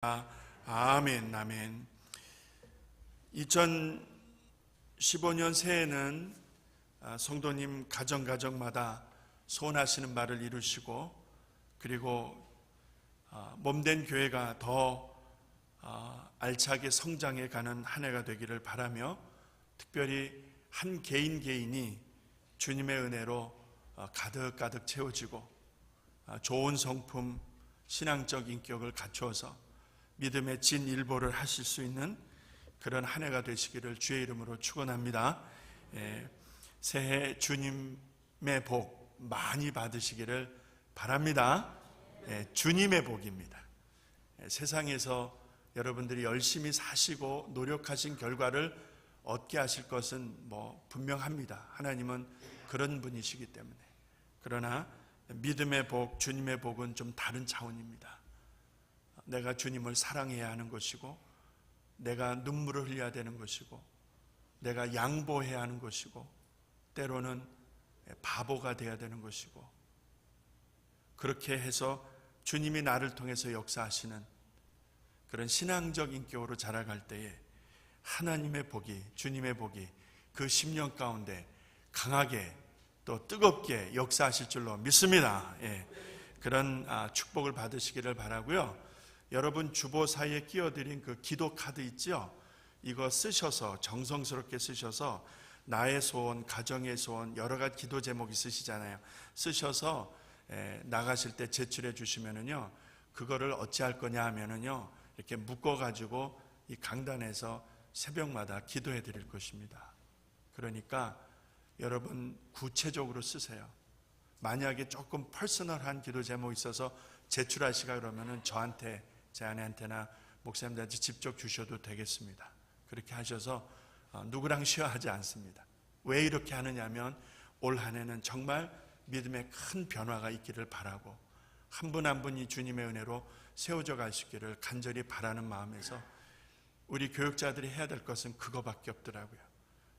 아멘, 아멘. 2015년 새해에는 성도님 가정마다 소원하시는 바를 이루시고, 그리고 몸된 교회가 더 알차게 성장해 가는 한 해가 되기를 바라며, 특별히 한 개인이 주님의 은혜로 가득 채워지고 좋은 성품, 신앙적 인격을 갖추어서 믿음의 진일보를 하실 수 있는 그런 한 해가 되시기를 주의 이름으로 축원합니다. 새해 주님의 복 많이 받으시기를 바랍니다. 주님의 복입니다. 세상에서 여러분들이 열심히 사시고 노력하신 결과를 얻게 하실 것은 분명합니다. 하나님은 그런 분이시기 때문에. 그러나 믿음의 복, 주님의 복은 좀 다른 차원입니다. 내가 주님을 사랑해야 하는 것이고, 내가 눈물을 흘려야 되는 것이고, 내가 양보해야 하는 것이고, 때로는 바보가 되어야 되는 것이고, 그렇게 해서 주님이 나를 통해서 역사하시는 그런 신앙적 인격으로 자라갈 때에 하나님의 복이, 주님의 복이 그 10년 가운데 강하게 또 뜨겁게 역사하실 줄로 믿습니다. 그런 축복을 받으시기를 바라고요. 여러분 주보 사이에 끼워드린 그 기도 카드 있죠? 이거 쓰셔서, 정성스럽게 쓰셔서 나의 소원, 가정의 소원, 여러 가지 기도 제목 있으시잖아요. 쓰셔서 나가실 때 제출해 주시면은요, 그거를 어찌할 거냐 하면은요, 이렇게 묶어가지고 이 강단에서 새벽마다 기도해 드릴 것입니다. 그러니까 여러분 구체적으로 쓰세요. 만약에 조금 퍼스널한 기도 제목 있어서 제출하시가 그러면은 저한테, 제 아내한테나 목사님들한테 직접 주셔도 되겠습니다. 그렇게 하셔서 누구랑 쉬어하지 않습니다. 왜 이렇게 하느냐면 올 한 해는 정말 믿음의 큰 변화가 있기를 바라고, 한 분 한 분이 주님의 은혜로 세워져 가시기를 간절히 바라는 마음에서 우리 교육자들이 해야 될 것은 그거밖에 없더라고요.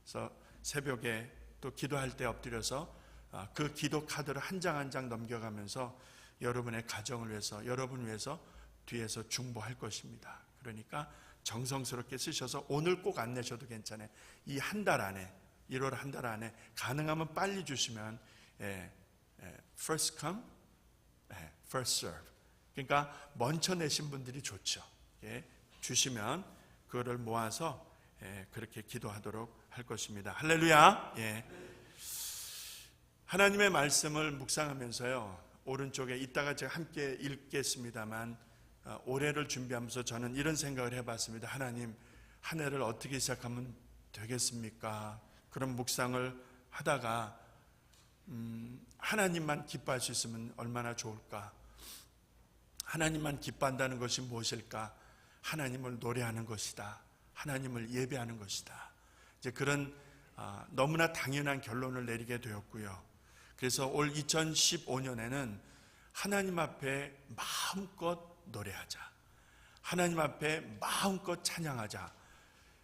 그래서 새벽에 또 기도할 때 엎드려서 그 기도 카드를 한 장 한 장 넘겨가면서 여러분의 가정을 위해서, 여러분을 위해서 뒤에서 중보할 것입니다. 그러니까 정성스럽게 쓰셔서 오늘 꼭 안 내셔도 괜찮아요. 이 한 달 안에, 1월 한 달 안에 가능하면 빨리 주시면 first come, first serve. 그러니까 먼저 내신 분들이 좋죠. 주시면 그거를 모아서 그렇게 기도하도록 할 것입니다. 할렐루야. 하나님의 말씀을 묵상하면서요, 오른쪽에 이따가 제가 함께 읽겠습니다만, 올해를 준비하면서 저는 이런 생각을 해봤습니다. 하나님, 한 해를 어떻게 시작하면 되겠습니까? 그런 묵상을 하다가 하나님만 기뻐할 수 있으면 얼마나 좋을까? 하나님만 기뻐한다는 것이 무엇일까? 하나님을 노래하는 것이다. 하나님을 예배하는 것이다. 이제 그런 너무나 당연한 결론을 내리게 되었고요. 그래서 올 2015년에는 하나님 앞에 마음껏 노래하자. 하나님 앞에 마음껏 찬양하자.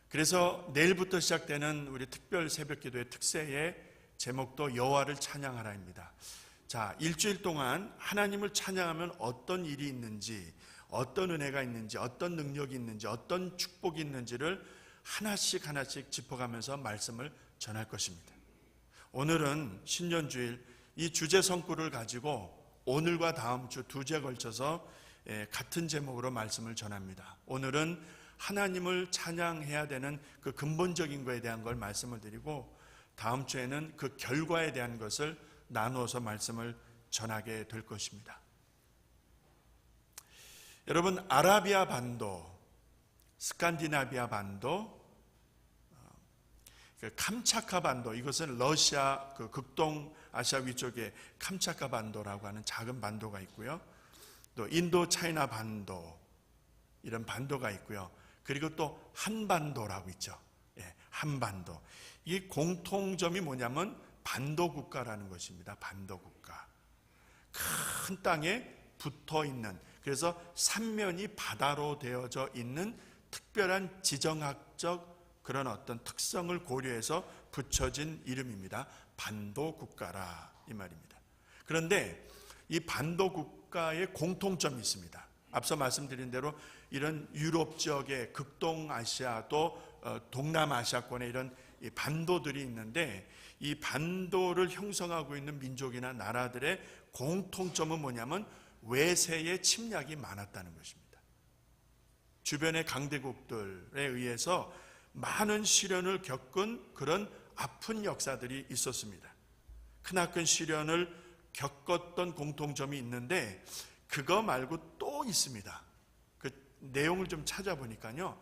그래서 내일부터 시작되는 우리 특별 새벽기도의 특세의 제목도 여호와를 찬양하라입니다. 자, 일주일 동안 하나님을 찬양하면 어떤 일이 있는지, 어떤 은혜가 있는지, 어떤 능력이 있는지, 어떤 축복이 있는지를 하나씩 짚어가면서 말씀을 전할 것입니다. 오늘은 신년주일 이 주제 성구를 가지고 오늘과 다음 주 2주에 걸쳐서 같은 제목으로 말씀을 전합니다. 오늘은 하나님을 찬양해야 되는 그 근본적인 것에 대한 걸 말씀을 드리고, 다음 주에는 그 결과에 대한 것을 나누어서 말씀을 전하게 될 것입니다. 여러분, 아라비아 반도, 스칸디나비아 반도, 캄차카 반도, 이것은 러시아 그 극동 아시아 위쪽에 캄차카 반도라고 하는 작은 반도가 있고요. 또 인도 차이나 반도, 이런 반도가 있고요. 그리고 또 한반도라고 있죠. 한반도. 이 공통점이 뭐냐면 반도 국가라는 것입니다. 반도 국가. 큰 땅에 붙어 있는, 그래서 삼면이 바다로 되어져 있는 특별한 지정학적 그런 어떤 특성을 고려해서 붙여진 이름입니다. 반도 국가라, 이 말입니다. 그런데 이 반도 국가의 공통점이 있습니다. 앞서 말씀드린 대로 이런 유럽 지역의 극동아시아 또 동남아시아권에 이런 이 반도들이 있는데, 이 반도를 형성하고 있는 민족이나 나라들의 공통점은 뭐냐면 외세의 침략이 많았다는 것입니다. 주변의 강대국들에 의해서 많은 시련을 겪은 그런 아픈 역사들이 있었습니다. 크나큰 시련을 겪었던 공통점이 있는데, 그거 말고 또 있습니다. 그 내용을 좀 찾아보니까요,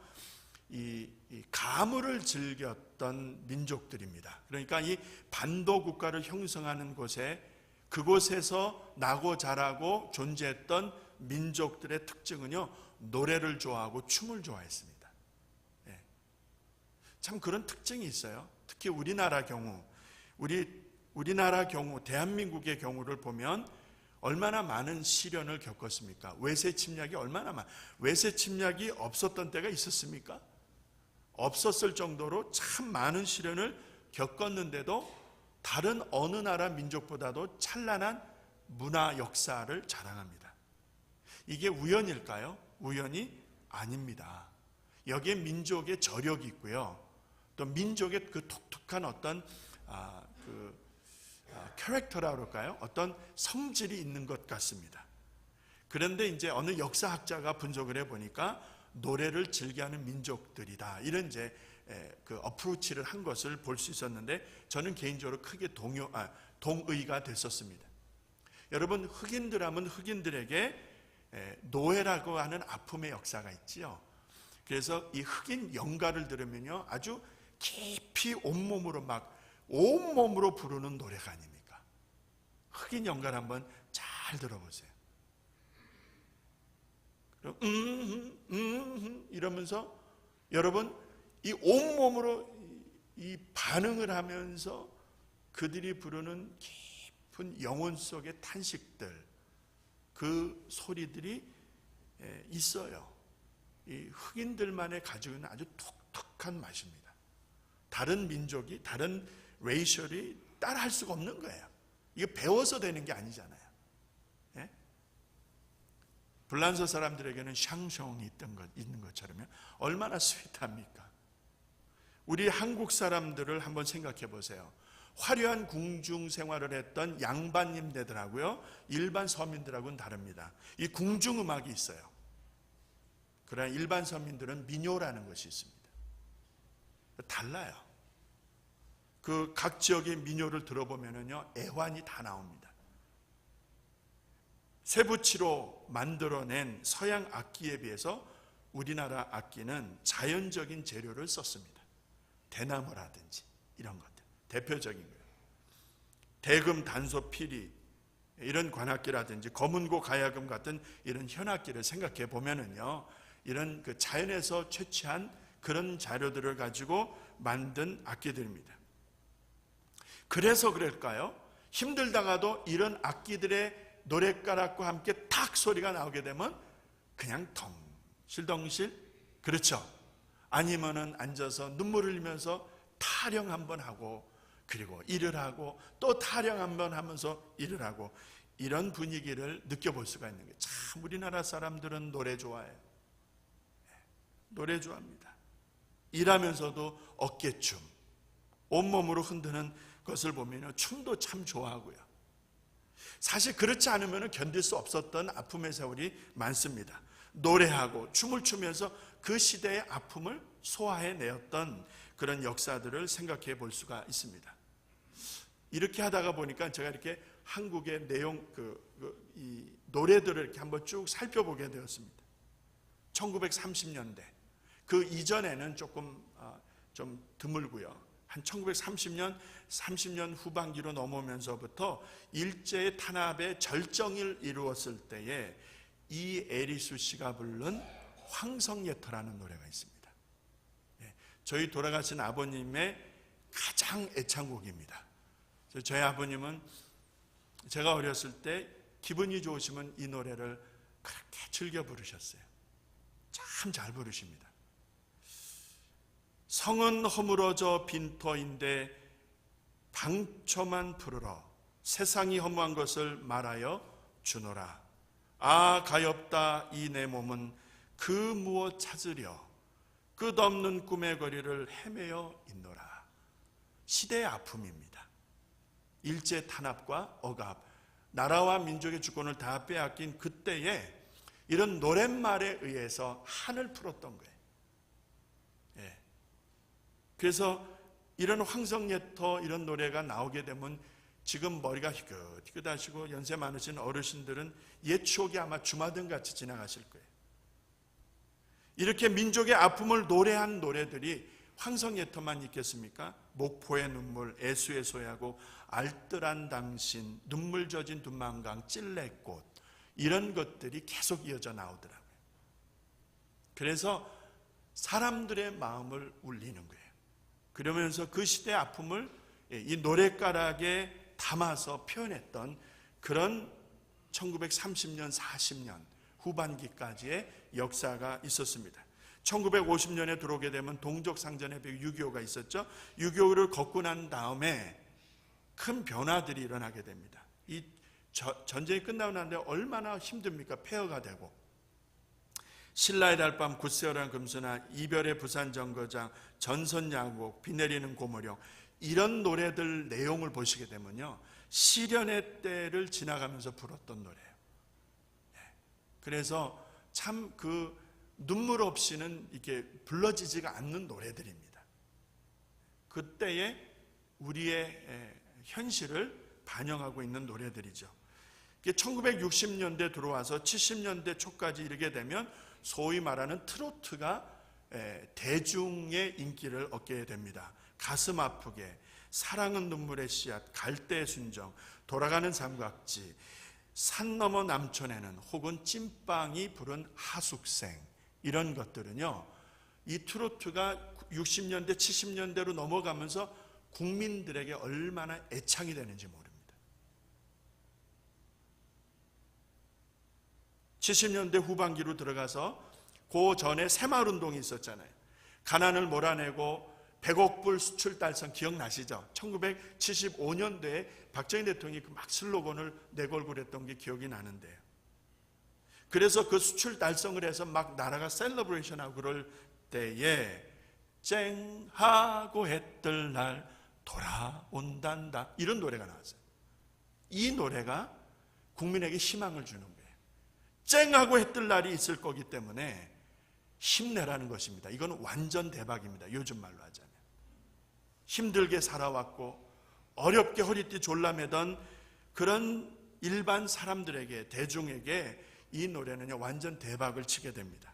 이 가물을 즐겼던 민족들입니다. 그러니까 이 반도 국가를 형성하는 곳에, 그곳에서 나고 자라고 존재했던 민족들의 특징은요, 노래를 좋아하고 춤을 좋아했습니다. 예. 참 그런 특징이 있어요. 특히 우리나라 경우, 우리나라 경우, 대한민국의 경우를 보면 얼마나 많은 시련을 겪었습니까? 외세 침략이 외세 침략이 없었던 때가 있었습니까? 없었을 정도로 참 많은 시련을 겪었는데도 다른 어느 나라 민족보다도 찬란한 문화 역사를 자랑합니다. 이게 우연일까요? 우연이 아닙니다. 여기에 민족의 저력이 있고요, 또 민족의 그 독특한 어떤 캐릭터라고 그럴까요? 어떤 성질이 있는 것 같습니다. 그런데 이제 어느 역사학자가 분석을 해보니까 노래를 즐겨하는 민족들이다, 이런 이제 그 어프로치를 한 것을 볼 수 있었는데, 저는 개인적으로 크게 동의가 됐었습니다. 여러분, 흑인들 하면 흑인들에게 노예라고 하는 아픔의 역사가 있지요. 그래서 이 흑인 연가를 들으면요, 아주 깊이 온몸으로 부르는 노래가 아닙니까? 흑인 연가를 한번 잘 들어보세요. 이러면서 여러분, 이 온몸으로 이 반응을 하면서 그들이 부르는 깊은 영혼 속의 탄식들, 그 소리들이 있어요. 이 흑인들만의 가지고 있는 아주 독특한 맛입니다. 다른 민족이, 다른 레이셜이 따라할 수가 없는 거예요. 이게 배워서 되는 게 아니잖아요. 예? 불란서 사람들에게는 샹숑이 있는 것처럼 얼마나 스윗합니까? 우리 한국 사람들을 한번 생각해 보세요. 화려한 궁중 생활을 했던 양반님들하고요, 일반 서민들하고는 다릅니다. 이 궁중 음악이 있어요. 그러나 일반 서민들은 민요라는 것이 있습니다. 달라요. 그 각 지역의 민요를 들어보면요, 애환이 다 나옵니다. 쇠붙이로 만들어낸 서양 악기에 비해서 우리나라 악기는 자연적인 재료를 썼습니다. 대나무라든지 이런 것들, 대표적인 거예요. 대금, 단소, 피리, 이런 관악기라든지 검은고, 가야금 같은 이런 현악기를 생각해 보면은요, 이런 그 자연에서 채취한 그런 자료들을 가지고 만든 악기들입니다. 그래서 그럴까요? 힘들다가도 이런 악기들의 노랫가락과 함께 탁 소리가 나오게 되면 그냥 덩실덩실, 그렇죠? 아니면은 앉아서 눈물 흘리면서 타령 한번 하고, 그리고 일을 하고, 또 타령 한번 하면서 일을 하고, 이런 분위기를 느껴볼 수가 있는 거예요. 참 우리나라 사람들은 노래 좋아해요. 노래 좋아합니다. 일하면서도 어깨춤, 온몸으로 흔드는 것을 보면 춤도 참 좋아하고요. 사실 그렇지 않으면 견딜 수 없었던 아픔의 세월이 많습니다. 노래하고 춤을 추면서 그 시대의 아픔을 소화해내었던 그런 역사들을 생각해 볼 수가 있습니다. 이렇게 하다가 보니까 제가 이렇게 한국의 내용, 이 노래들을 이렇게 한번 쭉 살펴보게 되었습니다. 1930년대, 그 이전에는 조금 좀 드물고요. 한 1930년 후반기로 넘어오면서부터 일제의 탄압의 절정을 이루었을 때에 이에리수 씨가 부른 황성예터라는 노래가 있습니다. 저희 돌아가신 아버님의 가장 애창곡입니다. 저희 아버님은 제가 어렸을 때 기분이 좋으시면 이 노래를 그렇게 즐겨 부르셨어요. 참 잘 부르십니다. 성은 허물어져 빈터인데 방초만 푸르러 세상이 허무한 것을 말하여 주노라. 아 가엾다 이 내 몸은 그 무엇 찾으려 끝없는 꿈의 거리를 헤매어 있노라. 시대의 아픔입니다. 일제 탄압과 억압, 나라와 민족의 주권을 다 빼앗긴 그때에 이런 노랫말에 의해서 한을 풀었던 거예요. 예. 그래서 이런 황성예터 이런 노래가 나오게 되면 지금 머리가 희끗희끗하시고 연세 많으신 어르신들은 옛 추억이 아마 주마등같이 지나가실 거예요. 이렇게 민족의 아픔을 노래한 노래들이 황성예터만 있겠습니까? 목포의 눈물, 애수의 소야고, 알뜰한 당신, 눈물 젖은 두만강, 찔레꽃, 이런 것들이 계속 이어져 나오더라고요. 그래서 사람들의 마음을 울리는 거예요. 그러면서 그 시대의 아픔을 이 노랫가락에 담아서 표현했던 그런 1930년, 40년 후반기까지의 역사가 있었습니다. 1950년에 들어오게 되면 동족상전의 6.25가 있었죠. 6.25를 겪고 난 다음에 큰 변화들이 일어나게 됩니다. 이 전쟁이 끝나고 나는데 얼마나 힘듭니까? 폐허가 되고, 신라의 달밤, 굳세어란 금수나, 이별의 부산정거장, 전선야곡, 비 내리는 고모령, 이런 노래들 내용을 보시게 되면요, 시련의 때를 지나가면서 불었던 노래예요. 그래서 참 그 눈물 없이는 이렇게 불러지지가 않는 노래들입니다. 그때의 우리의 현실을 반영하고 있는 노래들이죠. 1960년대 들어와서 70년대 초까지 이르게 되면 소위 말하는 트로트가 대중의 인기를 얻게 됩니다. 가슴 아프게, 사랑은 눈물의 씨앗, 갈대의 순정, 돌아가는 삼각지, 산 너머 남촌에는, 혹은 찐빵이 부른 하숙생, 이런 것들은요, 이 트로트가 60년대 70년대로 넘어가면서 국민들에게 얼마나 애창이 되는지 모릅니다. 70년대 후반기로 들어가서 그 전에 새마을운동이 있었잖아요. 가난을 몰아내고 100억 불 수출 달성 기억나시죠? 1975년도에 박정희 대통령이 막 슬로건을 내걸고 그랬던 게 기억이 나는데요. 그래서 그 수출 달성을 해서 막 나라가 셀러브레이션하고 그럴 때에 쨍하고 해뜰 날 돌아온단다, 이런 노래가 나왔어요. 이 노래가 국민에게 희망을 주는 거예요. 쨍하고 해뜰 날이 있을 거기 때문에 힘내라는 것입니다. 이건 완전 대박입니다. 요즘 말로 하자면. 힘들게 살아왔고 어렵게 허리띠 졸라매던 그런 일반 사람들에게, 대중에게 이 노래는요, 완전 대박을 치게 됩니다.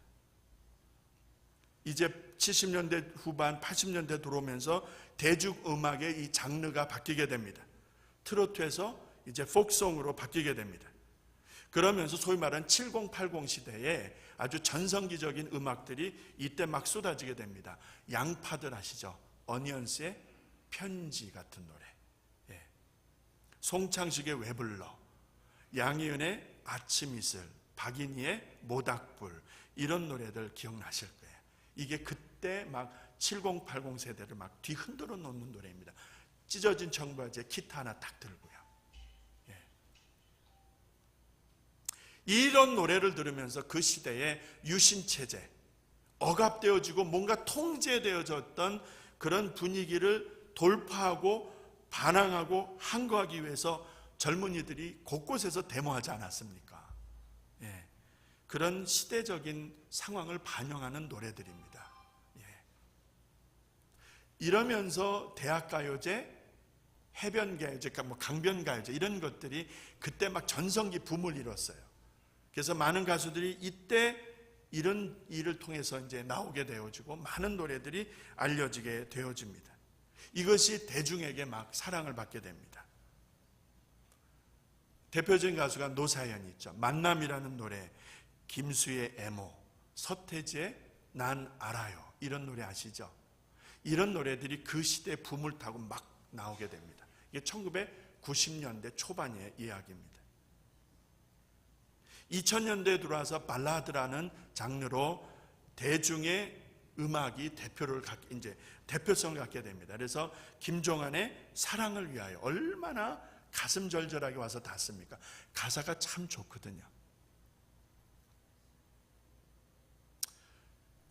이제 70년대 후반 80년대 들어오면서 대중음악의 이 장르가 바뀌게 됩니다. 트로트에서 이제 폭송으로 바뀌게 됩니다. 그러면서 소위 말하는 70, 80 시대에 아주 전성기적인 음악들이 이때 막 쏟아지게 됩니다. 양파들 아시죠? 어니언스의 편지 같은 노래, 예. 송창식의 왜 불러, 양희은의 아침 이슬, 박인희의 모닥불, 이런 노래들 기억나실 거예요. 이게 그때 막 70, 80 세대를 막 뒤흔들어 놓는 노래입니다. 찢어진 청바지에 기타 하나 딱 들고요. 예. 이런 노래를 들으면서 그 시대의 유신체제, 억압되어지고 뭔가 통제되어졌던 그런 분위기를 돌파하고 반항하고 항거하기 위해서 젊은이들이 곳곳에서 데모하지 않았습니까? 예. 그런 시대적인 상황을 반영하는 노래들입니다. 예. 이러면서 대학가요제, 해변가요제, 뭐 강변가요제, 이런 것들이 그때 막 전성기 붐을 이뤘어요. 그래서 많은 가수들이 이때 이런 일을 통해서 이제 나오게 되어지고 많은 노래들이 알려지게 되어집니다. 이것이 대중에게 막 사랑을 받게 됩니다. 대표적인 가수가 노사연이 있죠. 만남이라는 노래, 김수의 애모, 서태지의 난 알아요, 이런 노래 아시죠? 이런 노래들이 그 시대 붐을 타고 막 나오게 됩니다. 이게 1990년대 초반의 이야기입니다. 2000년대에 들어와서 발라드라는 장르로 대중의 음악이 대표성을 갖게 됩니다. 그래서 김종환의 사랑을 위하여, 얼마나 가슴 절절하게 와서 닿습니까? 가사가 참 좋거든요.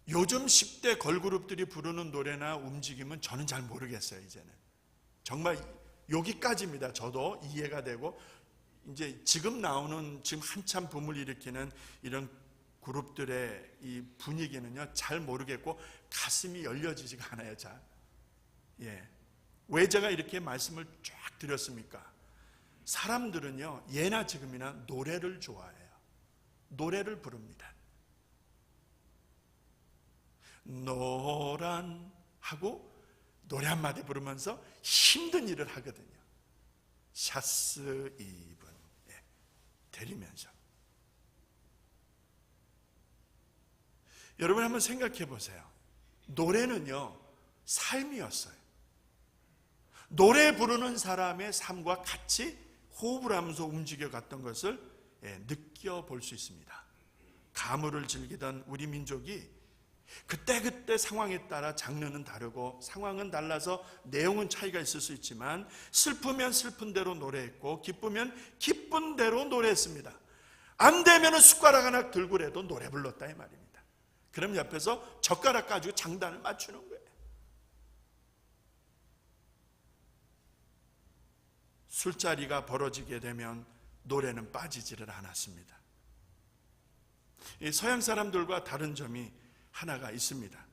요즘 10대 걸그룹들이 부르는 노래나 움직임은 저는 잘 모르겠어요. 이제는 정말 여기까지입니다. 저도 이해가 되고, 이제 지금 나오는, 지금 한참 붐을 일으키는 이런 그룹들의 이 분위기는요 잘 모르겠고 가슴이 열려지지가 않아요. 잘. 왜 제가 이렇게 말씀을 쫙 드렸습니까? 사람들은요 예나 지금이나 노래를 좋아해요. 노래를 부릅니다. 노란 하고 노래 한마디 부르면서 힘든 일을 하거든요. 샤스 2분 데리면서. 여러분 한번 생각해 보세요. 노래는요 삶이었어요. 노래 부르는 사람의 삶과 같이 호흡을 하면서 움직여 갔던 것을 느껴볼 수 있습니다. 가물을 즐기던 우리 민족이 그때그때 상황에 따라 장르는 다르고 상황은 달라서 내용은 차이가 있을 수 있지만 슬프면 슬픈 대로 노래했고 기쁘면 기쁜 대로 노래했습니다. 안 되면 숟가락 하나 들고라도 노래 불렀다 이 말입니다. 그럼 옆에서 젓가락 가지고 장단을 맞추는 거예요. 술자리가 벌어지게 되면 노래는 빠지지를 않았습니다. 이 서양 사람들과 다른 점이 하나가 있습니다.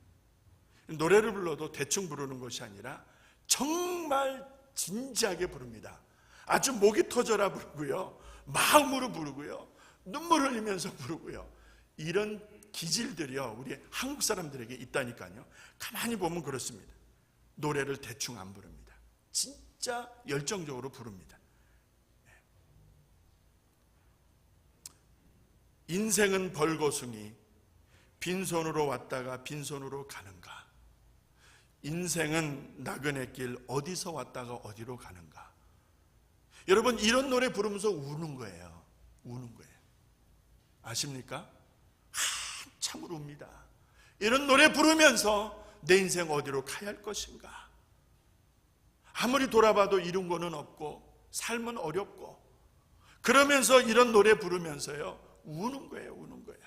노래를 불러도 대충 부르는 것이 아니라 정말 진지하게 부릅니다. 아주 목이 터져라 부르고요, 마음으로 부르고요, 눈물을 흘리면서 부르고요. 이런 기질들이요 우리 한국 사람들에게 있다니까요. 가만히 보면 그렇습니다. 노래를 대충 안 부릅니다. 진짜 열정적으로 부릅니다. 인생은 벌거숭이 빈손으로 왔다가 빈손으로 가는가. 인생은 나그네 길 어디서 왔다가 어디로 가는가. 여러분 이런 노래 부르면서 우는 거예요. 우는 거예요. 아십니까? 한참을 웁니다. 이런 노래 부르면서 내 인생 어디로 가야 할 것인가. 아무리 돌아봐도 이룬 거는 없고 삶은 어렵고 그러면서 이런 노래 부르면서요 우는 거예요. 우는 거예요.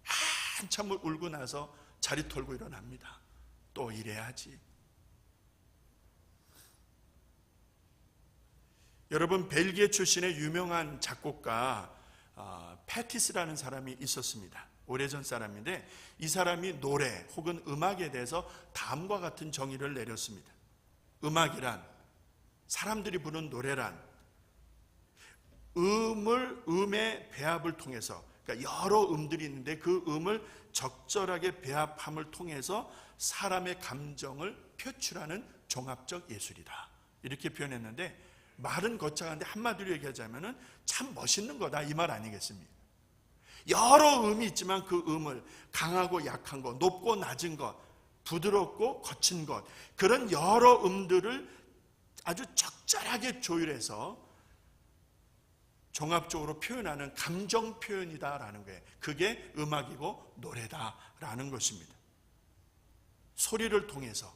한참을 울고 나서 자리 털고 일어납니다. 또 이래야지. 여러분 벨기에 출신의 유명한 작곡가 패티스라는 사람이 있었습니다. 오래전 사람인데 이 사람이 노래 혹은 음악에 대해서 다음과 같은 정의를 내렸습니다. 음악이란, 사람들이 부르는 노래란 음의 배합을 통해서, 그러니까 여러 음들이 있는데 그 음을 적절하게 배합함을 통해서 사람의 감정을 표출하는 종합적 예술이다. 이렇게 표현했는데 말은 거창한데 한마디로 얘기하자면 참 멋있는 거다 이 말 아니겠습니까? 여러 음이 있지만 그 음을 강하고 약한 것, 높고 낮은 것, 부드럽고 거친 것, 그런 여러 음들을 아주 적절하게 조율해서 종합적으로 표현하는 감정 표현이다라는 거예요. 그게 음악이고 노래다라는 것입니다. 소리를 통해서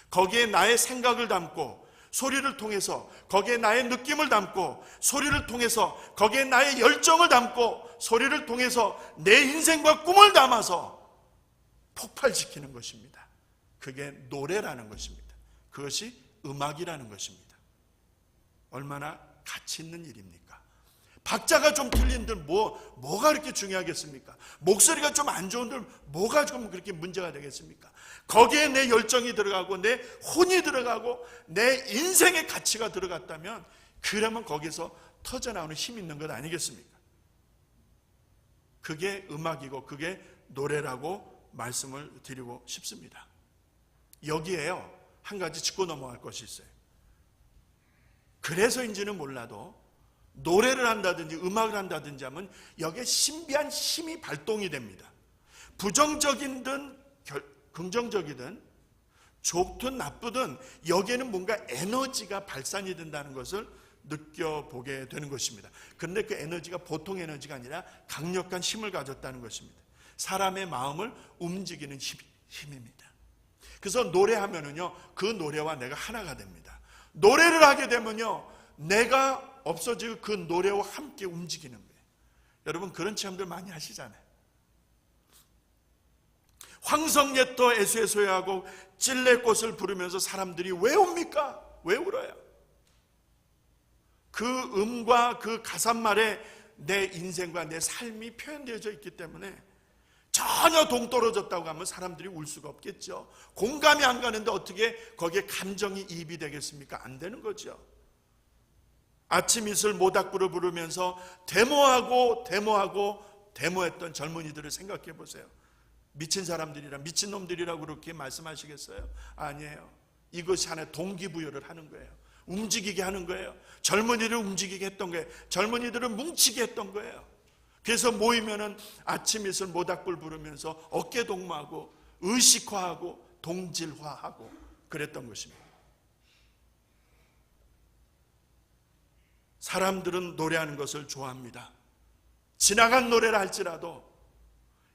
거기에 나의 생각을 담고, 소리를 통해서 거기에 나의 느낌을 담고, 소리를 통해서 거기에 나의 열정을 담고, 소리를 통해서 내 인생과 꿈을 담아서 폭발시키는 것입니다. 그게 노래라는 것입니다. 그것이 음악이라는 것입니다. 얼마나 가치 있는 일입니까? 박자가 좀 틀린들 뭐가 그렇게 중요하겠습니까? 목소리가 좀 안 좋은들 뭐가 좀 그렇게 문제가 되겠습니까? 거기에 내 열정이 들어가고 내 혼이 들어가고 내 인생의 가치가 들어갔다면 그러면 거기서 터져나오는 힘이 있는 것 아니겠습니까? 그게 음악이고 그게 노래라고 말씀을 드리고 싶습니다. 여기에요 한 가지 짚고 넘어갈 것이 있어요. 그래서인지는 몰라도 노래를 한다든지 음악을 한다든지 하면 여기에 신비한 힘이 발동이 됩니다. 부정적이든 긍정적이든 좋든 나쁘든 여기에는 뭔가 에너지가 발산이 된다는 것을 느껴보게 되는 것입니다. 그런데 그 에너지가 보통 에너지가 아니라 강력한 힘을 가졌다는 것입니다. 사람의 마음을 움직이는 힘입니다. 그래서 노래하면은요 그 노래와 내가 하나가 됩니다. 노래를 하게 되면요 내가 없어지고 그 노래와 함께 움직이는 거예요. 여러분 그런 체험들 많이 하시잖아요. 황성예토 에수에소야하고 찔레꽃을 부르면서 사람들이 왜 옵니까? 왜 울어요? 그 음과 그 가사말에 내 인생과 내 삶이 표현되어져 있기 때문에 전혀 동떨어졌다고 하면 사람들이 울 수가 없겠죠. 공감이 안 가는데 어떻게 거기에 감정이 이입이 되겠습니까? 안 되는 거죠. 아침 이슬 모닥불을 부르면서 데모했던 젊은이들을 생각해 보세요. 미친 사람들이라, 미친 놈들이라고 그렇게 말씀하시겠어요? 아니에요. 이것이 하나의 동기부여를 하는 거예요. 움직이게 하는 거예요. 젊은이를 움직이게 했던 거예요. 젊은이들을 뭉치게 했던 거예요. 그래서 모이면은 아침 이슬 모닥불 부르면서 어깨 동무하고 의식화하고 동질화하고 그랬던 것입니다. 사람들은 노래하는 것을 좋아합니다. 지나간 노래라 할지라도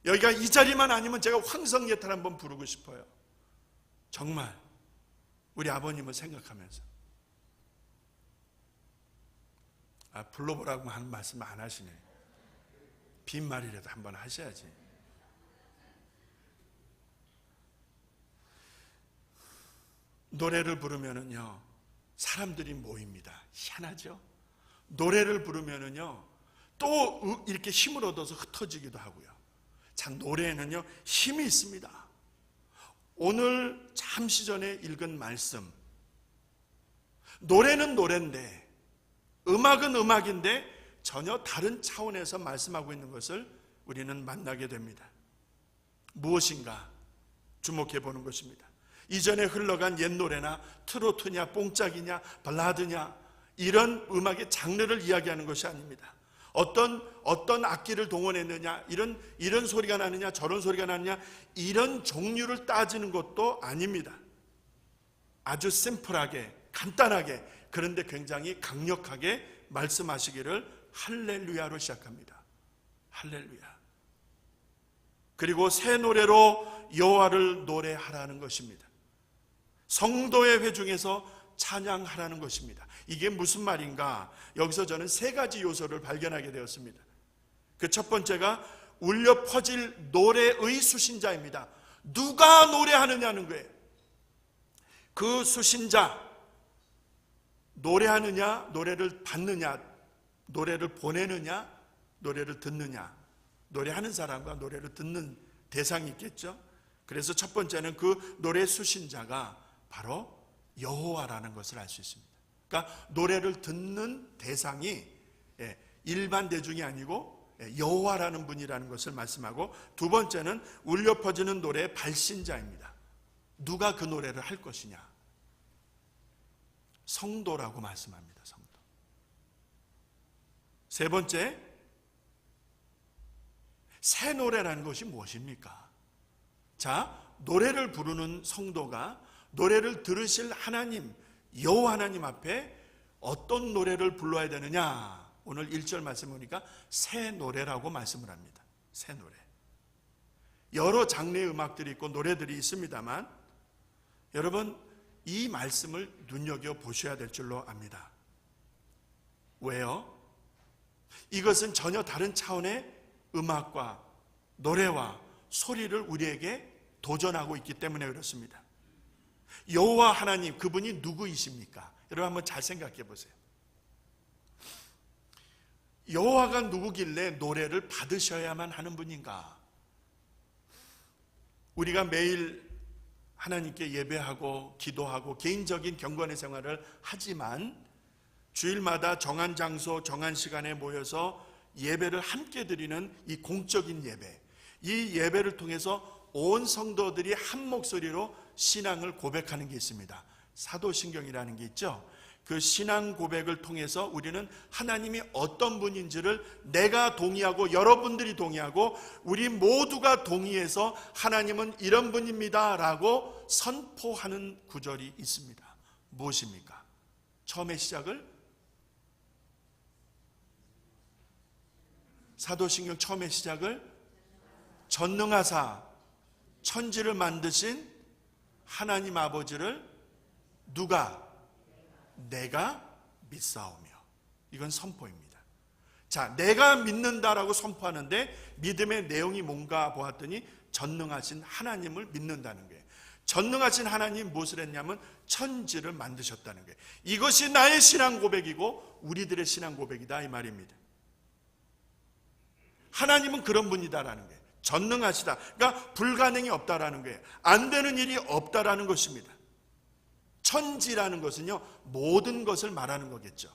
여기가 이 자리만 아니면 제가 황성예탈 한번 부르고 싶어요. 정말 우리 아버님을 생각하면서. 불러보라고 하는 말씀 안 하시네. 빈말이라도 한번 하셔야지. 노래를 부르면은요, 사람들이 모입니다. 희한하죠? 노래를 부르면은요, 또 이렇게 힘을 얻어서 흩어지기도 하고요. 참, 노래에는요, 힘이 있습니다. 오늘 잠시 전에 읽은 말씀. 노래는 노래인데, 음악은 음악인데, 전혀 다른 차원에서 말씀하고 있는 것을 우리는 만나게 됩니다. 무엇인가 주목해 보는 것입니다. 이전에 흘러간 옛 노래나 트로트냐 뽕짝이냐 발라드냐 이런 음악의 장르를 이야기하는 것이 아닙니다. 어떤 악기를 동원했느냐, 이런 소리가 나느냐 저런 소리가 나느냐 이런 종류를 따지는 것도 아닙니다. 아주 심플하게 간단하게, 그런데 굉장히 강력하게 말씀하시기를 할렐루야로 시작합니다. 할렐루야. 그리고 새 노래로 여호와를 노래하라는 것입니다. 성도의 회중에서 찬양하라는 것입니다. 이게 무슨 말인가? 여기서 저는 세 가지 요소를 발견하게 되었습니다. 그 첫 번째가 울려 퍼질 노래의 수신자입니다. 누가 노래하느냐는 거예요. 그 수신자, 노래하느냐, 노래를 받느냐, 노래를 보내느냐, 노래를 듣느냐. 노래하는 사람과 노래를 듣는 대상이 있겠죠. 그래서 첫 번째는 그 노래 수신자가 바로 여호와라는 것을 알 수 있습니다. 그러니까 노래를 듣는 대상이 일반 대중이 아니고 여호와라는 분이라는 것을 말씀하고, 두 번째는 울려 퍼지는 노래의 발신자입니다. 누가 그 노래를 할 것이냐? 성도라고 말씀합니다. 성도. 세 번째, 새 노래라는 것이 무엇입니까? 자, 노래를 부르는 성도가 노래를 들으실 하나님, 여호와 하나님 앞에 어떤 노래를 불러야 되느냐? 오늘 1절 말씀 보니까 새 노래라고 말씀을 합니다. 새 노래. 여러 장르의 음악들이 있고 노래들이 있습니다만 여러분, 이 말씀을 눈여겨보셔야 될 줄로 압니다. 왜요? 이것은 전혀 다른 차원의 음악과 노래와 소리를 우리에게 도전하고 있기 때문에 그렇습니다. 여호와 하나님, 그분이 누구이십니까? 여러분 한번 잘 생각해 보세요. 여호와가 누구길래 노래를 받으셔야만 하는 분인가? 우리가 매일 하나님께 예배하고 기도하고 개인적인 경건의 생활을 하지만 주일마다 정한 장소, 정한 시간에 모여서 예배를 함께 드리는 이 공적인 예배, 이 예배를 통해서 온 성도들이 한 목소리로 신앙을 고백하는 게 있습니다. 사도신경이라는 게 있죠. 그 신앙 고백을 통해서 우리는 하나님이 어떤 분인지를 내가 동의하고 여러분들이 동의하고 우리 모두가 동의해서 하나님은 이런 분입니다 라고 선포하는 구절이 있습니다. 무엇입니까? 처음의 시작을, 사도신경 처음의 시작을 전능하사 천지를 만드신 하나님 아버지를 누가? 내가 믿사오며. 이건 선포입니다. 자, 내가 믿는다라고 선포하는데 믿음의 내용이 뭔가 보았더니 전능하신 하나님을 믿는다는 거예요. 전능하신 하나님 무엇을 했냐면 천지를 만드셨다는 거예요. 이것이 나의 신앙 고백이고 우리들의 신앙 고백이다 이 말입니다. 하나님은 그런 분이다라는 거예요. 전능하시다. 그러니까 불가능이 없다라는 거예요. 안 되는 일이 없다라는 것입니다. 천지라는 것은요, 모든 것을 말하는 거겠죠.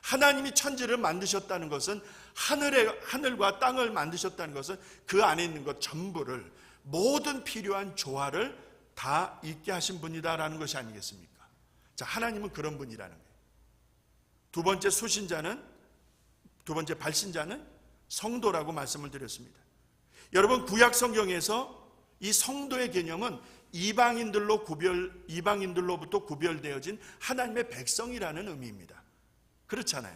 하나님이 천지를 만드셨다는 것은 하늘과 땅을 만드셨다는 것은 그 안에 있는 것 전부를, 모든 필요한 조화를 다 있게 하신 분이다라는 것이 아니겠습니까? 자, 하나님은 그런 분이라는 거예요. 두 번째 발신자는 성도라고 말씀을 드렸습니다. 여러분, 구약 성경에서 이 성도의 개념은 이방인들로부터 구별되어진 하나님의 백성이라는 의미입니다. 그렇잖아요.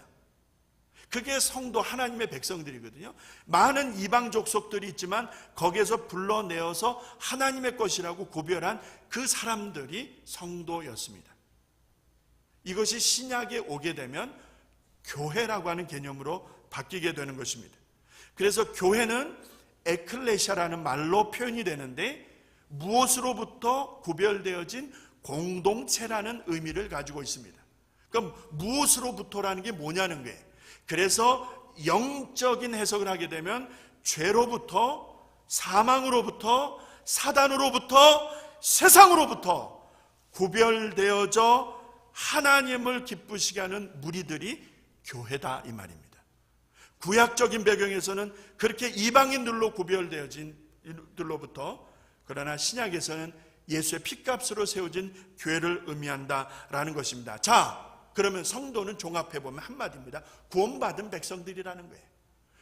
그게 성도, 하나님의 백성들이거든요. 많은 이방 족속들이 있지만 거기에서 불러내어서 하나님의 것이라고 구별한 그 사람들이 성도였습니다. 이것이 신약에 오게 되면 교회라고 하는 개념으로 바뀌게 되는 것입니다. 그래서 교회는 에클레시아라는 말로 표현이 되는데 무엇으로부터 구별되어진 공동체라는 의미를 가지고 있습니다. 그럼 무엇으로부터라는 게 뭐냐는 거예요. 그래서 영적인 해석을 하게 되면 죄로부터, 사망으로부터, 사단으로부터, 세상으로부터 구별되어져 하나님을 기쁘시게 하는 무리들이 교회다 이 말입니다. 구약적인 배경에서는 그렇게 이방인들로 구별되어진 들로부터, 그러나 신약에서는 예수의 피값으로 세워진 교회를 의미한다라는 것입니다. 자, 그러면 성도는 종합해보면 한마디입니다. 구원받은 백성들이라는 거예요.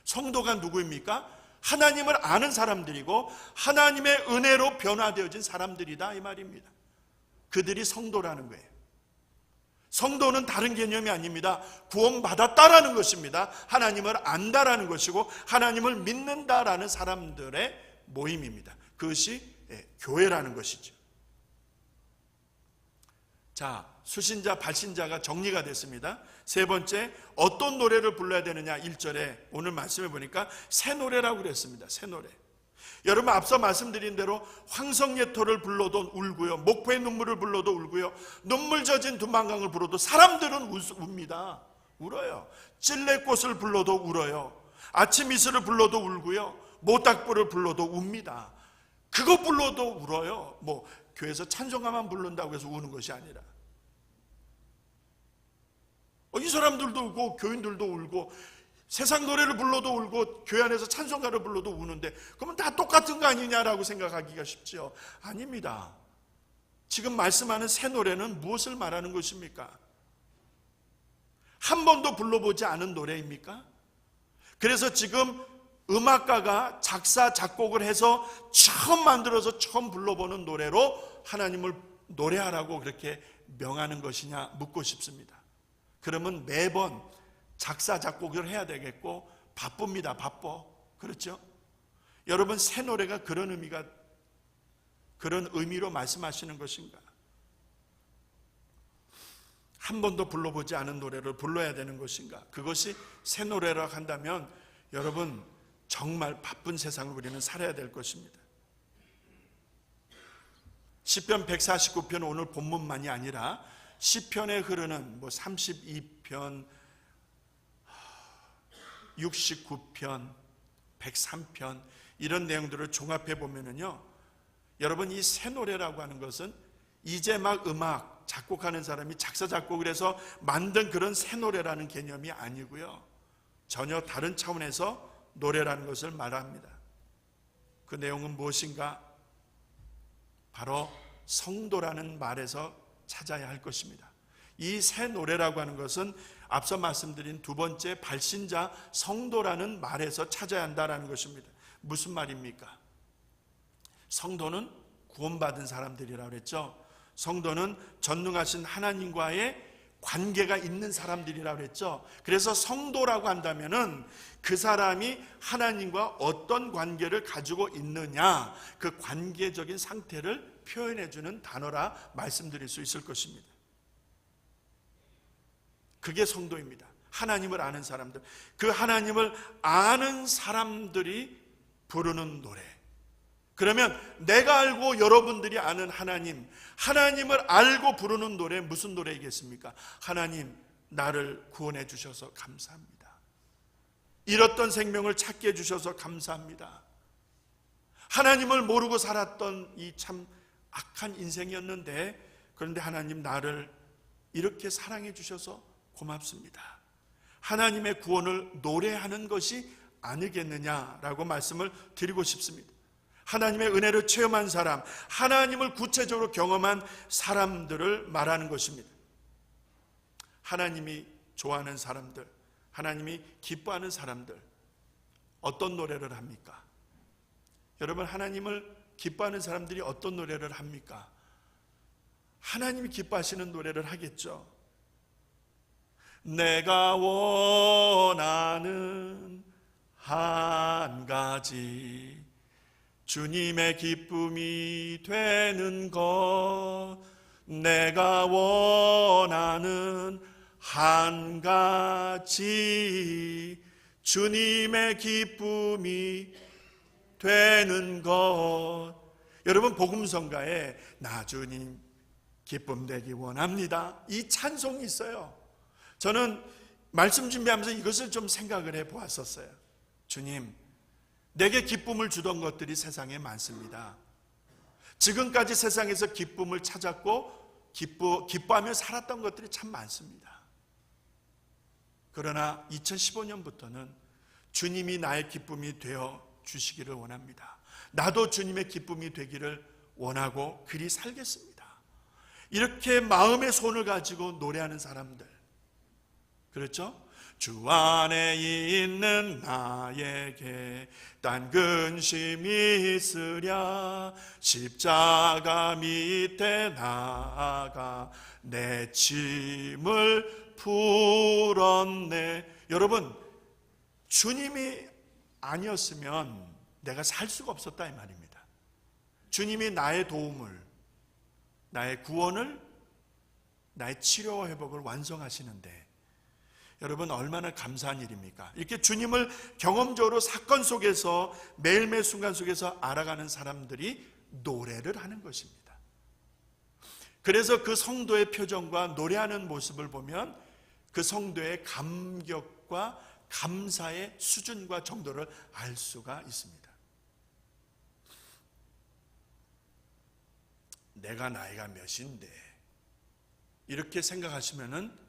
성도가 누구입니까? 하나님을 아는 사람들이고 하나님의 은혜로 변화되어진 사람들이다 이 말입니다. 그들이 성도라는 거예요. 성도는 다른 개념이 아닙니다. 구원받았다라는 것입니다. 하나님을 안다라는 것이고 하나님을 믿는다라는 사람들의 모임입니다. 그것이 교회라는 것이죠. 자, 수신자, 발신자가 정리가 됐습니다. 세 번째, 어떤 노래를 불러야 되느냐. 1절에 오늘 말씀해 보니까 새 노래라고 그랬습니다. 새 노래. 여러분, 앞서 말씀드린 대로 황성예토를 불러도 울고요, 목포의 눈물을 불러도 울고요, 눈물 젖은 두만강을 불러도 사람들은 웁니다. 울어요. 찔레꽃을 불러도 울어요. 아침 이슬을 불러도 울고요, 모닥불을 불러도 웁니다. 그거 불러도 울어요. 뭐 교회에서 찬송가만 부른다고 해서 우는 것이 아니라 이 사람들도 울고 교인들도 울고 세상 노래를 불러도 울고 교회 안에서 찬송가를 불러도 우는데 그러면 다 똑같은 거 아니냐라고 생각하기가 쉽죠. 아닙니다. 지금 말씀하는 새 노래는 무엇을 말하는 것입니까? 한 번도 불러보지 않은 노래입니까? 그래서 지금 음악가가 작사 작곡을 해서 처음 만들어서 처음 불러보는 노래로 하나님을 노래하라고 그렇게 명하는 것이냐 묻고 싶습니다. 그러면 매번 작사 작곡을 해야 되겠고 바쁩니다. 바빠. 그렇죠? 여러분, 새 노래가 그런 의미로 말씀하시는 것인가? 한 번도 불러보지 않은 노래를 불러야 되는 것인가? 그것이 새 노래라고 한다면 여러분, 정말 바쁜 세상을 우리는 살아야 될 것입니다. 시편 149편 오늘 본문만이 아니라 시편에 흐르는 32편, 69편, 103편 이런 내용들을 종합해 보면은요, 여러분, 이 새 노래라고 하는 것은 이제 막 음악 작곡하는 사람이 작사 작곡을 해서 만든 그런 새 노래라는 개념이 아니고요, 전혀 다른 차원에서 노래라는 것을 말합니다. 그 내용은 무엇인가? 바로 성도라는 말에서 찾아야 할 것입니다. 이 새 노래라고 하는 것은 앞서 말씀드린 두 번째 발신자 성도라는 말에서 찾아야 한다는 것입니다. 무슨 말입니까? 성도는 구원받은 사람들이라고 그랬죠. 성도는 전능하신 하나님과의 관계가 있는 사람들이라고 그랬죠. 그래서 성도라고 한다면은 그 사람이 하나님과 어떤 관계를 가지고 있느냐, 그 관계적인 상태를 표현해주는 단어라 말씀드릴 수 있을 것입니다. 그게 성도입니다. 하나님을 아는 사람들, 그 하나님을 아는 사람들이 부르는 노래. 그러면 내가 알고 여러분들이 아는 하나님, 하나님을 알고 부르는 노래, 무슨 노래이겠습니까? 하나님, 나를 구원해 주셔서 감사합니다. 잃었던 생명을 찾게 해주셔서 감사합니다. 하나님을 모르고 살았던 이 참 악한 인생이었는데, 그런데 하나님 나를 이렇게 사랑해 주셔서 고맙습니다. 하나님의 구원을 노래하는 것이 아니겠느냐라고 말씀을 드리고 싶습니다. 하나님의 은혜를 체험한 사람, 하나님을 구체적으로 경험한 사람들을 말하는 것입니다. 하나님이 좋아하는 사람들, 하나님이 기뻐하는 사람들, 어떤 노래를 합니까? 여러분, 하나님을 기뻐하는 사람들이 어떤 노래를 합니까? 하나님이 기뻐하시는 노래를 하겠죠. 내가 원하는 한 가지, 주님의 기쁨이 되는 것. 내가 원하는 한 가지, 주님의 기쁨이 되는 것. 여러분, 복음성가에 나 주님 기쁨 되기 원합니다, 이 찬송이 있어요. 저는 말씀 준비하면서 이것을 좀 생각을 해 보았었어요. 주님, 내게 기쁨을 주던 것들이 세상에 많습니다. 지금까지 세상에서 기쁨을 찾았고 기뻐하며 살았던 것들이 참 많습니다. 그러나 2015년부터는 주님이 나의 기쁨이 되어 주시기를 원합니다. 나도 주님의 기쁨이 되기를 원하고 그리 살겠습니다. 이렇게 마음의 손을 가지고 노래하는 사람들, 그렇죠? 주 안에 있는 나에게 딴 근심이 있으랴, 십자가 밑에 나아가 내 짐을 풀었네. 여러분, 주님이 아니었으면 내가 살 수가 없었다 이 말입니다. 주님이 나의 도움을, 나의 구원을, 나의 치료와 회복을 완성하시는데, 여러분 얼마나 감사한 일입니까? 이렇게 주님을 경험적으로 사건 속에서, 매일매일 순간 속에서 알아가는 사람들이 노래를 하는 것입니다. 그래서 그 성도의 표정과 노래하는 모습을 보면 그 성도의 감격과 감사의 수준과 정도를 알 수가 있습니다. 내가 나이가 몇인데 이렇게 생각하시면은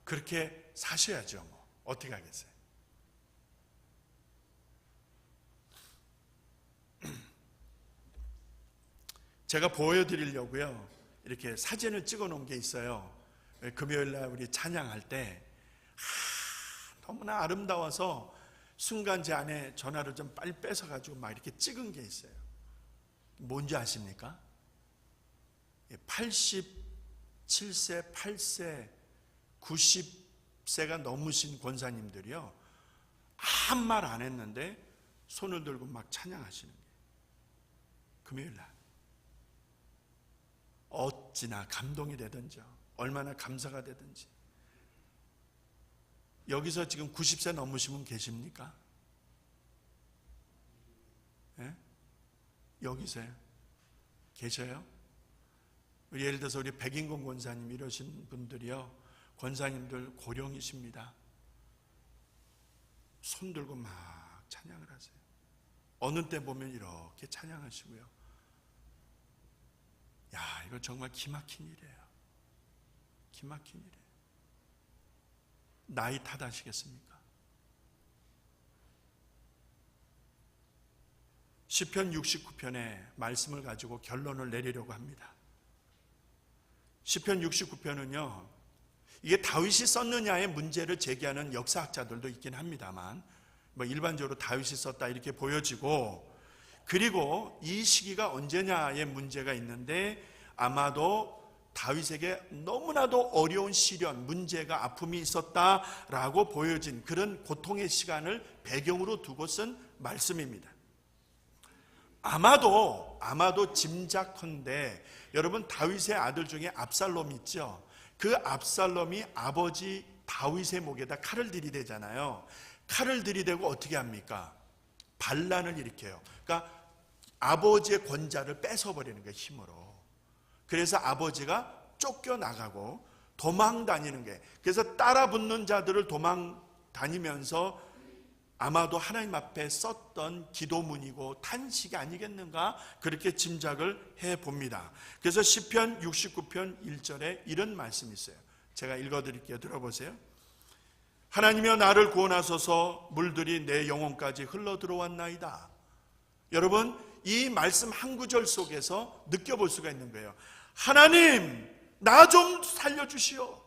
그렇게 사셔야죠. 뭐 어떻게 하겠어요? 제가 보여드리려고요, 이렇게 사진을 찍어 놓은 게 있어요. 금요일날 우리 찬양할 때 너무나 아름다워서 순간 제 안에 전화를 좀 빨리 뺏어가지고 막 이렇게 찍은 게 있어요. 뭔지 아십니까? 87세, 8세, 90세가 넘으신 권사님들이요, 아무 말 안 했는데 손을 들고 막 찬양하시는 거예요. 금요일날 어찌나 감동이 되든지, 얼마나 감사가 되든지. 여기서 지금 90세 넘으신 분 계십니까? 예? 여기서요? 계셔요? 우리 예를 들어서 우리 백인권 권사님 이러신 분들이요, 권사님들 고령이십니다. 손 들고 막 찬양을 하세요. 어느 때 보면 이렇게 찬양하시고요. 야, 이거 정말 기막힌 일이에요. 기막힌 일이에요. 나이 탓하시겠습니까? 시편 69편의 말씀을 가지고 결론을 내리려고 합니다. 시편 69편은요, 이게 다윗이 썼느냐의 문제를 제기하는 역사학자들도 있긴 합니다만, 뭐 일반적으로 다윗이 썼다 이렇게 보여지고, 그리고 이 시기가 언제냐의 문제가 있는데, 아마도 다윗에게 너무나도 어려운 시련, 문제가, 아픔이 있었다라고 보여진 그런 고통의 시간을 배경으로 두고 쓴 말씀입니다. 아마도 짐작컨대, 여러분 다윗의 아들 중에 압살롬 있죠? 그 압살롬이 아버지 다윗의 목에다 칼을 들이대잖아요. 칼을 들이대고 어떻게 합니까? 반란을 일으켜요. 그러니까 아버지의 권자를 뺏어버리는 거예요, 힘으로. 그래서 아버지가 쫓겨나가고 도망 다니는 게, 그래서 따라 붙는 자들을 도망 다니면서 아마도 하나님 앞에 썼던 기도문이고 탄식이 아니겠는가, 그렇게 짐작을 해봅니다. 그래서 시편 69편 1절에 이런 말씀이 있어요. 제가 읽어드릴게요. 들어보세요. 하나님이여 나를 구원하소서, 물들이 내 영혼까지 흘러 들어왔나이다. 여러분, 이 말씀 한 구절 속에서 느껴볼 수가 있는 거예요. 하나님, 나 좀 살려주시오.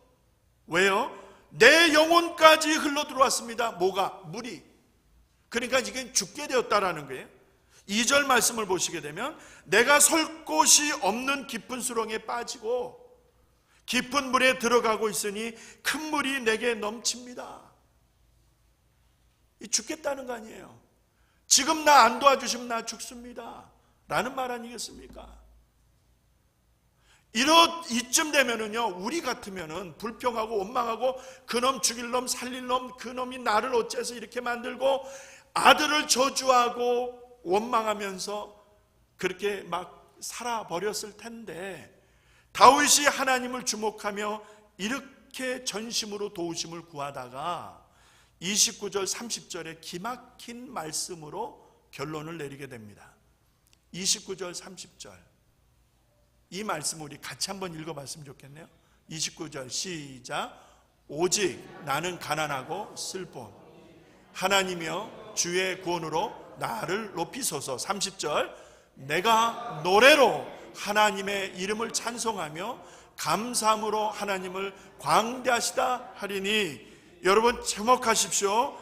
왜요? 내 영혼까지 흘러 들어왔습니다. 뭐가? 물이. 그러니까 이게 죽게 되었다라는 거예요. 2절 말씀을 보시게 되면 내가 설 곳이 없는 깊은 수렁에 빠지고 깊은 물에 들어가고 있으니 큰 물이 내게 넘칩니다. 죽겠다는 거 아니에요. 지금 나 안 도와주시면 나 죽습니다 라는 말 아니겠습니까? 이쯤 되면은요, 우리 같으면은 불평하고 원망하고 그놈 죽일 놈 살릴 놈, 그놈이 나를 어째서 이렇게 만들고 아들을 저주하고 원망하면서 그렇게 막 살아버렸을 텐데, 다윗이 하나님을 주목하며 이렇게 전심으로 도우심을 구하다가 29절 30절에 기막힌 말씀으로 결론을 내리게 됩니다. 29절 30절 이 말씀 우리 같이 한번 읽어봤으면 좋겠네요. 29절 시작. 오직 나는 가난하고 슬픔, 하나님이여 주의 구원으로 나를 높이소서. 30절 내가 노래로 하나님의 이름을 찬송하며 감사함으로 하나님을 광대하시다 하리니. 여러분 제목하십시오.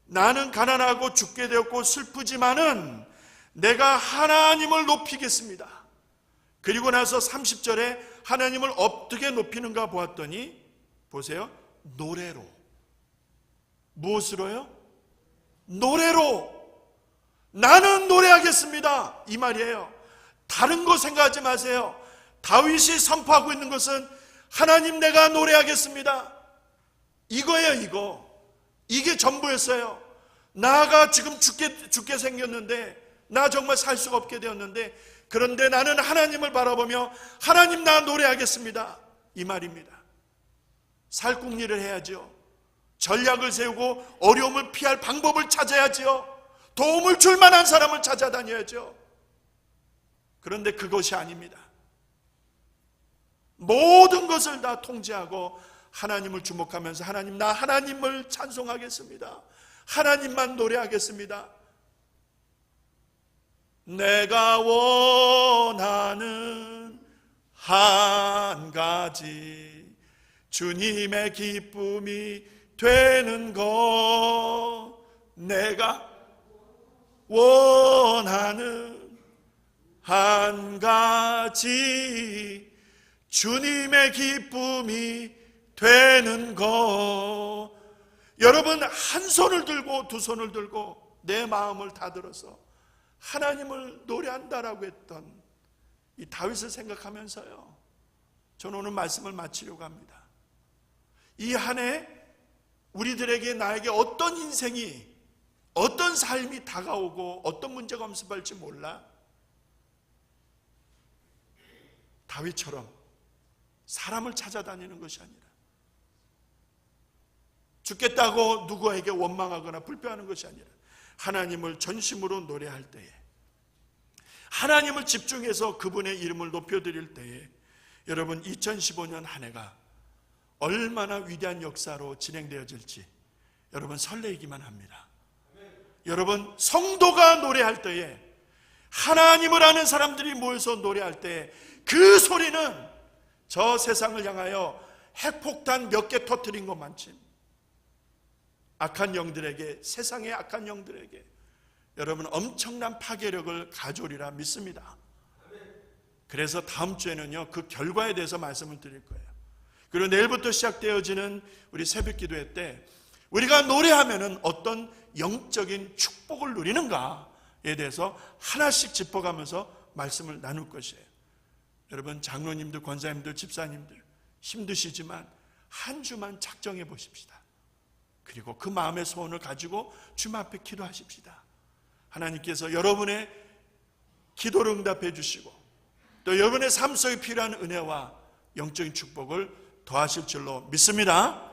나는 가난하고 죽게 되었고 슬프지만은 내가 하나님을 높이겠습니다. 그리고 나서 30절에 하나님을 어떻게 높이는가 보았더니 보세요. 노래로. 무엇으로요? 노래로. 나는 노래하겠습니다 이 말이에요. 다른 거 생각하지 마세요. 다윗이 선포하고 있는 것은 하나님 내가 노래하겠습니다 이거예요. 이게 전부였어요. 나가 지금 죽게 생겼는데, 나 정말 살 수가 없게 되었는데, 그런데 나는 하나님을 바라보며 하나님 나 노래하겠습니다 이 말입니다. 살궁리를 해야죠. 전략을 세우고 어려움을 피할 방법을 찾아야죠. 도움을 줄 만한 사람을 찾아다녀야죠. 그런데 그것이 아닙니다. 모든 것을 다 통제하고 하나님을 주목하면서 하나님 나 하나님을 찬송하겠습니다. 하나님만 노래하겠습니다. 내가 원하는 한 가지 주님의 기쁨이 되는 것, 내가 원하는 한 가지 주님의 기쁨이 되는 것. 여러분 한 손을 들고 두 손을 들고 내 마음을 다 들어서 하나님을 노래한다라고 했던 이 다윗을 생각하면서요, 저는 오늘 말씀을 마치려고 합니다. 이 한 해 우리들에게 나에게 어떤 인생이, 어떤 삶이 다가오고 어떤 문제가 엄습할지 몰라. 다윗처럼 사람을 찾아다니는 것이 아니라 죽겠다고 누구에게 원망하거나 불평하는 것이 아니라 하나님을 전심으로 노래할 때에, 하나님을 집중해서 그분의 이름을 높여드릴 때에 여러분 2015년 한 해가 얼마나 위대한 역사로 진행되어질지 여러분 설레기만 합니다. 여러분 성도가 노래할 때에, 하나님을 아는 사람들이 모여서 노래할 때에 그 소리는 저 세상을 향하여 핵폭탄 몇 개 터뜨린 것만큼 악한 영들에게, 세상의 악한 영들에게 여러분 엄청난 파괴력을 가져오리라 믿습니다. 그래서 다음 주에는요 그 결과에 대해서 말씀을 드릴 거예요. 그리고 내일부터 시작되어지는 우리 새벽 기도회 때 우리가 노래하면은 어떤 영적인 축복을 누리는가에 대해서 하나씩 짚어가면서 말씀을 나눌 것이에요. 여러분 장로님들, 권사님들, 집사님들 힘드시지만 한 주만 작정해 보십시다. 그리고 그 마음의 소원을 가지고 주님 앞에 기도하십시다. 하나님께서 여러분의 기도를 응답해 주시고 또 여러분의 삶 속에 필요한 은혜와 영적인 축복을 더하실 줄로 믿습니다.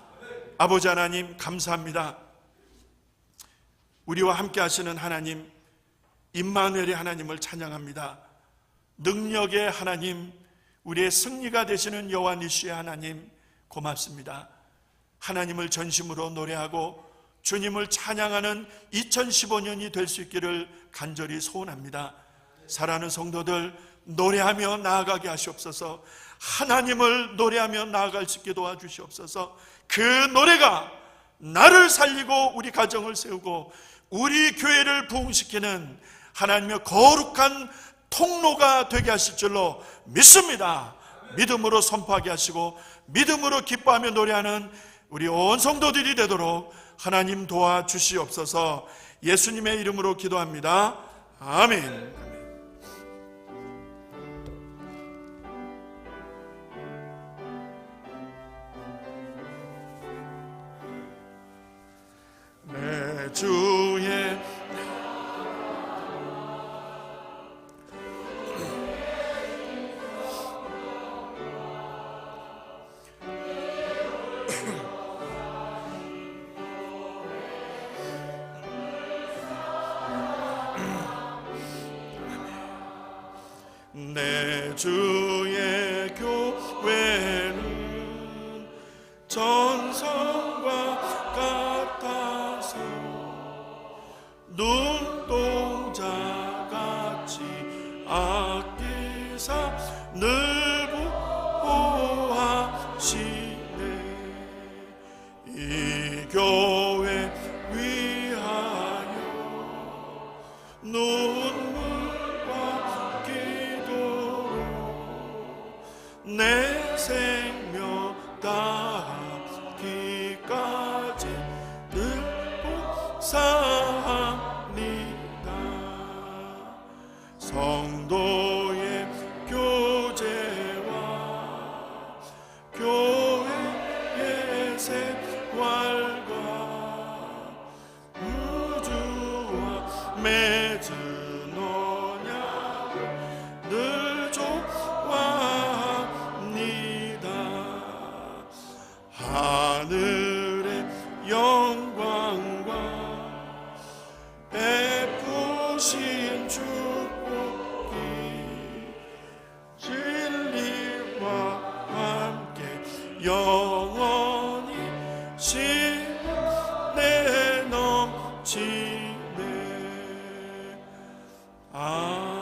아버지 하나님 감사합니다. 우리와 함께 하시는 하나님 임마누엘의 하나님을 찬양합니다. 능력의 하나님, 우리의 승리가 되시는 여호와 니시의 하나님 고맙습니다. 하나님을 전심으로 노래하고 주님을 찬양하는 2015년이 될 수 있기를 간절히 소원합니다. 사랑하는 성도들, 노래하며 나아가게 하시옵소서. 하나님을 노래하며 나아갈 수 있게 도와주시옵소서. 그 노래가 나를 살리고 우리 가정을 세우고 우리 교회를 부흥시키는 하나님의 거룩한 통로가 되게 하실 줄로 믿습니다. 믿음으로 선포하게 하시고 믿음으로 기뻐하며 노래하는 우리 온 성도들이 되도록 하나님 도와주시옵소서. 예수님의 이름으로 기도합니다. 아멘. 내 주의 내 주의 교회는 전성과 같아서 눈동자같이 아끼사 늘 보호하시네. 이 교회 위하여 눈물과 기도로 내 생명 다하기까지 늘 복사합니다. 성도의 교제와 교회의 생활과 우주와 맺은 언약을 늘 좋아합니다. 하늘의 영광과 베푸신 축복이 진리와 함께 영원히 신내 넘치네. 아멘.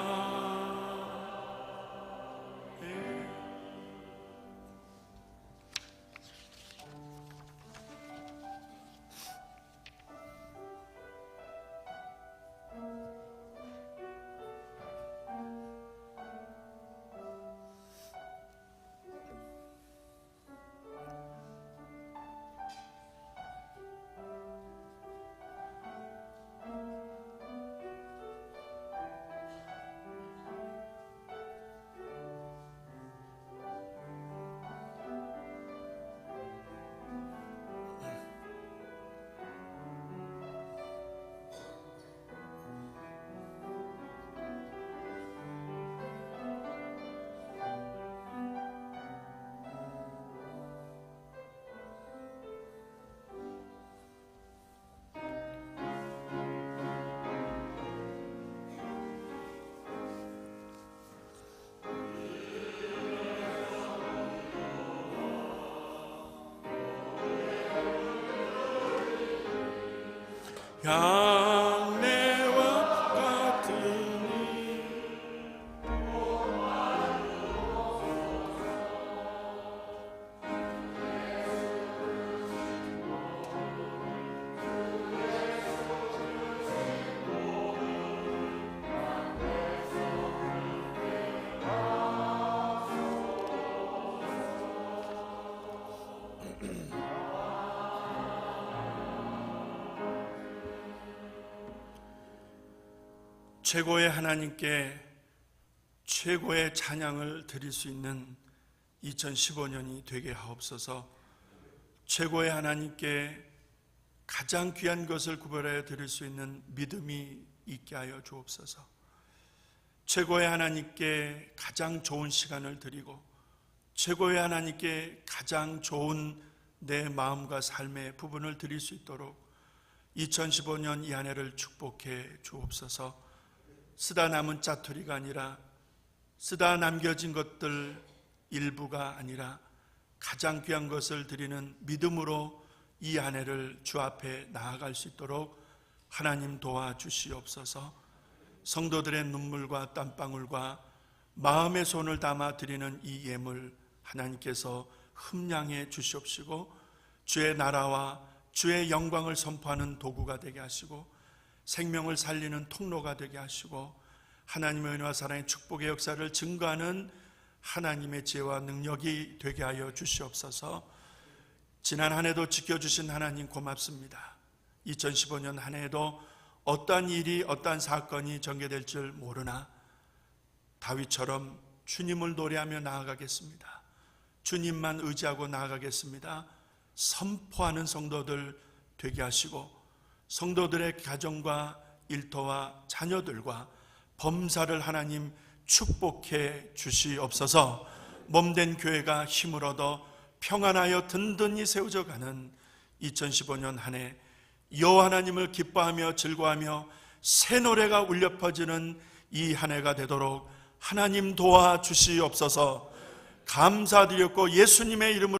양내와 같으니 최고의 하나님께 최고의 찬양을 드릴 수 있는 2015년이 되게 하옵소서. 최고의 하나님께 가장 귀한 것을 구별하여 드릴 수 있는 믿음이 있게 하여 주옵소서. 최고의 하나님께 가장 좋은 시간을 드리고 최고의 하나님께 가장 좋은 내 마음과 삶의 부분을 드릴 수 있도록 2015년 이 한 해를 축복해 주옵소서. 쓰다 남은 짜투리가 아니라 쓰다 남겨진 것들 일부가 아니라 가장 귀한 것을 드리는 믿음으로 이 한 해를 주 앞에 나아갈 수 있도록 하나님 도와주시옵소서. 성도들의 눈물과 땀방울과 마음의 손을 담아 드리는 이 예물 하나님께서 흠량해 주시옵시고 주의 나라와 주의 영광을 선포하는 도구가 되게 하시고 생명을 살리는 통로가 되게 하시고 하나님의 은혜와 사랑의 축복의 역사를 증거하는 하나님의 지혜와 능력이 되게 하여 주시옵소서. 지난 한 해도 지켜주신 하나님 고맙습니다. 2015년 한 해에도 어떠한 일이 어떠한 사건이 전개될 줄 모르나 다윗처럼 주님을 노래하며 나아가겠습니다. 주님만 의지하고 나아가겠습니다. 선포하는 성도들 되게 하시고 성도들의 가정과 일터와 자녀들과 범사를 하나님 축복해 주시옵소서. 몸된 교회가 힘을 얻어 평안하여 든든히 세워져 가는 2015년 한 해 여호와 하나님을 기뻐하며 즐거워하며 새 노래가 울려 퍼지는 이 한 해가 되도록 하나님 도와주시옵소서. 감사드렸고 예수님의 이름으로